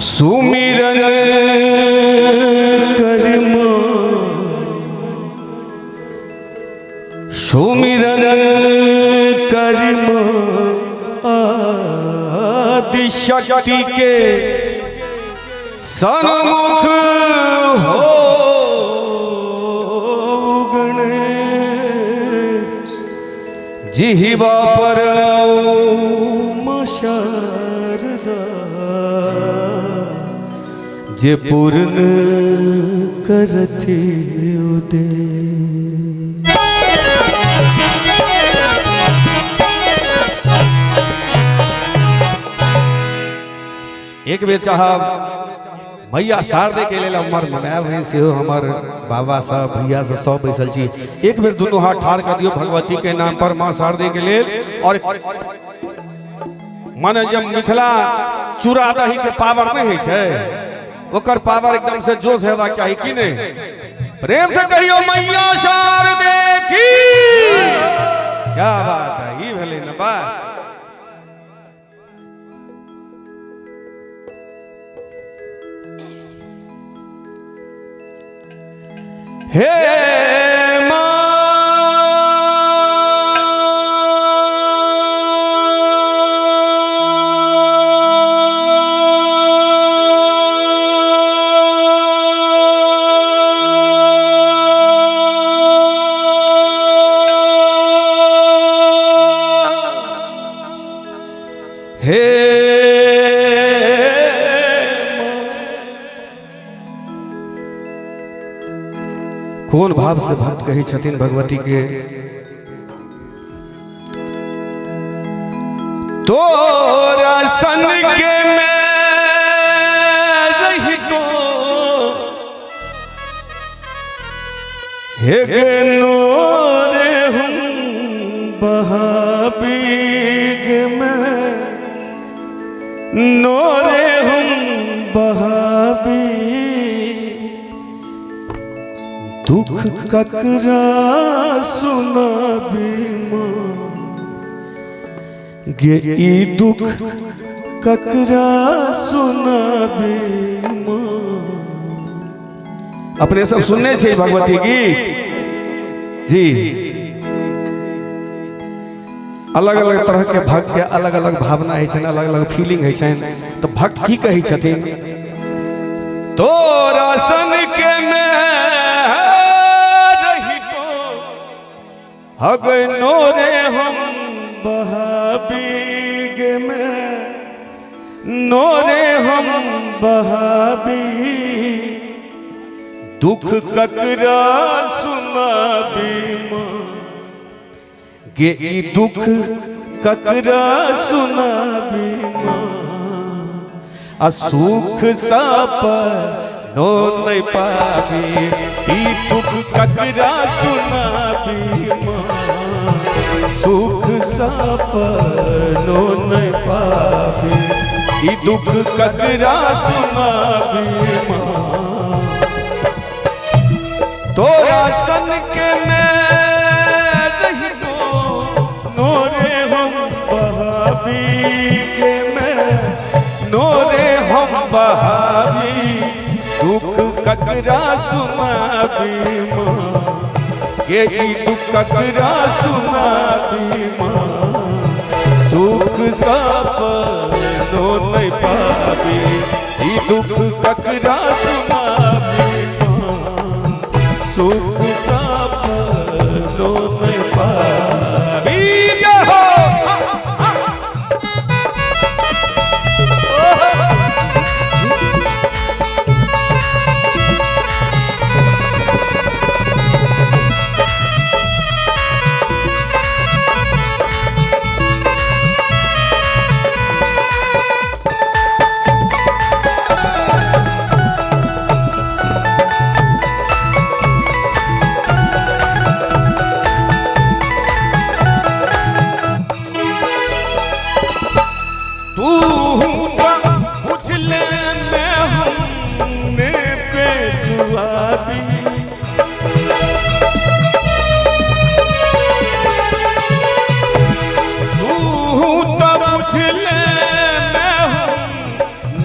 सुमिरन कर्म सुमिरन कर्म आदि शक्ति के सन्मुख हो गणेश जिह्वा पर शारदा जे पूर्ण करते उदे। एक बेर चाह भैया शारदे के लिए उमर मनाया वहीं से हो हमार बाबा साहब भैया से सब बैसल छी। एक बेर दोनों हाथ ठाड़ कर दियो भगवती के नाम पर माँ शारदे के लिए। और माने जब मिथिला चूड़ा दही के पावर नहीं है ओकर पावर एकदम से जोश हेबा चाहिए कि नहीं। प्रेम से कहियो मैया शारदे की। क्या बात है ये भले न बात। हे कौन भाव से भक्त कही छथिन भगवती के। तोरा सन के मैं रही तो हे नोरे हम बहाबीग में नोरे हम बहाबी दुख ककरा सुनाबी माँ गे ई दुख ककरा सुनाबी माँ। अपने सब सुनने चाहिए भगवती की जी। अलग अलग तरह के भक्त के अलग अलग भावना है, अलग अलग फीलिंग है। तो भक्त की कही छथिन तोरा सन के में हग नोरे हम बहाबीग में नोरे हम बहाबी दुख ककरा सुनाबी माँ गे ई दुख ककरा सुनाबी माँ। असुख साप नो नहीं पाबी ई दुख ककरा सुनाबी माँ। सुख सपनो नहीं पाबी ई दुख ककरा सुनाबी माँ। तोरा सन के मैं रही दो नोरे हम बहाबी के मैं नोरे हम बहाबी दुख ककरा सुनाबी माँ ये दुख ककरा सुनाबी माँ। सुख सपनो नहीं पाबी ई दुख ककरा सुनाबी माँ। सुख सपनो नहीं पाबी हो।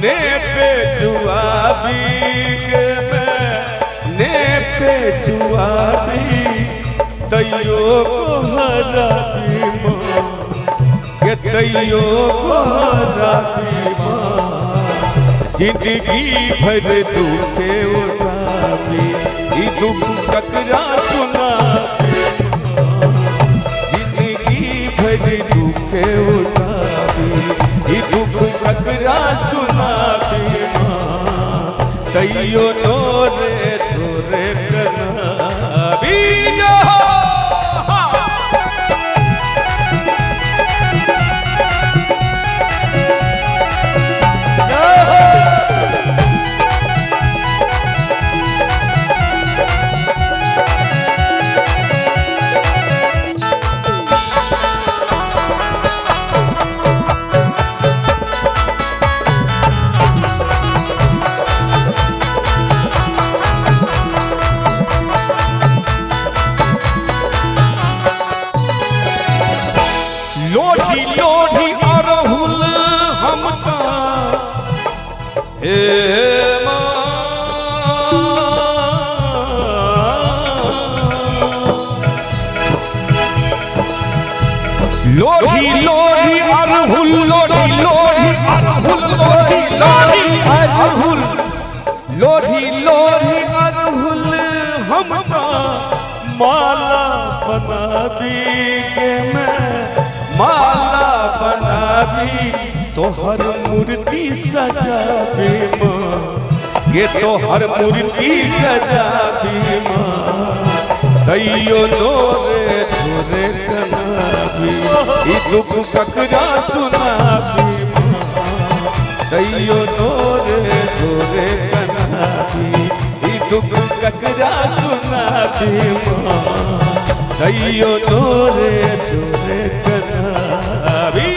ने पे जुआबी के मैं ने पे जुआबी दैयो को हराबी माँ के दैयो को हराबी माँ जिंदगी भर दुखे उठाबी ई दुख ककरा सुनाबी जिंदगी भर दुखे उठाबी ई दुख ककरा सुनाबी माँ दैयो तोरे छोरे कनाबी जो लोढ़ी लोढ़ी अरहुल हमका हे लोढ़ी लोढ़ी अरहुल लोढ़ी लोढ़ी अरहुल लोढ़ी लोढ़ी अरहुल लोढ़ी लोढ़ी अरहुल हमका माला बना दी के मैं माला बना दी तो हर मूर्ति सजा दे माँ ये तो हर मूर्ति सजा दे माँ दैयो तोरे छोरे कनाबी ई दुख ककरा सुनाबी माँ दैयो तोरे छोरे कनाबी ई दुख ककरा सुनाबी माँ दैयो तोरे छोरे कनाबी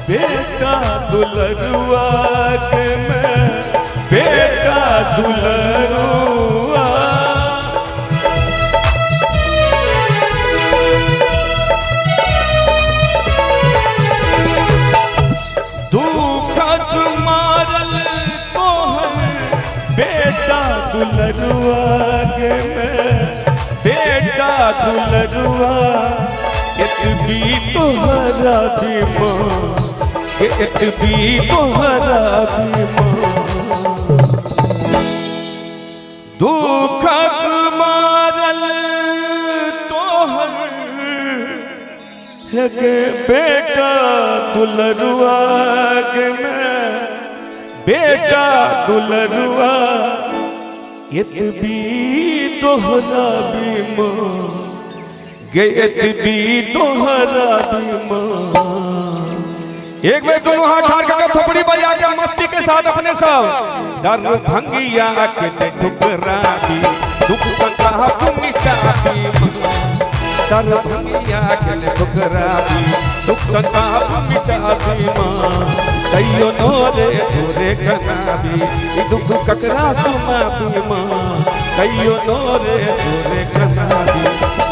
बेटा दुलरुआ के मैं बेटा दुलरुआ दुखत मारल तोहर बेटा दुलरुआ के मैं बेटा दुलरुआ भी तोहरा भी माँ भी तोहरा भी माँ दुखक मारल तोहर है के बेटा दुलरुआ के मैं बेटा दुलरुआ भी तोहरा भी माँ गयत भी तोहरा भी माँ एक बार दोनों हाथ ठाड़ के थोपड़ी बजा के मस्ती के साथ अपने सब दर भंगिया के ठुकरा भी दुख संताप मिटा भी दर भंगिया के ठुकरा भी दुख संताप मिटा भी माँ दैयो तोरे छोरे कनाबी ई दुख ककरा सुना भी माँ दैयो तोरे छोरे कनाबी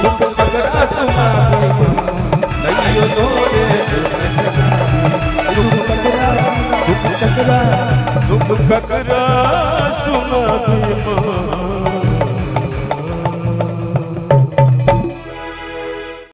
दुख ककरा सुना भी माँ दैयो तोरे छोरे कनाबी दुख ककरा सुना भी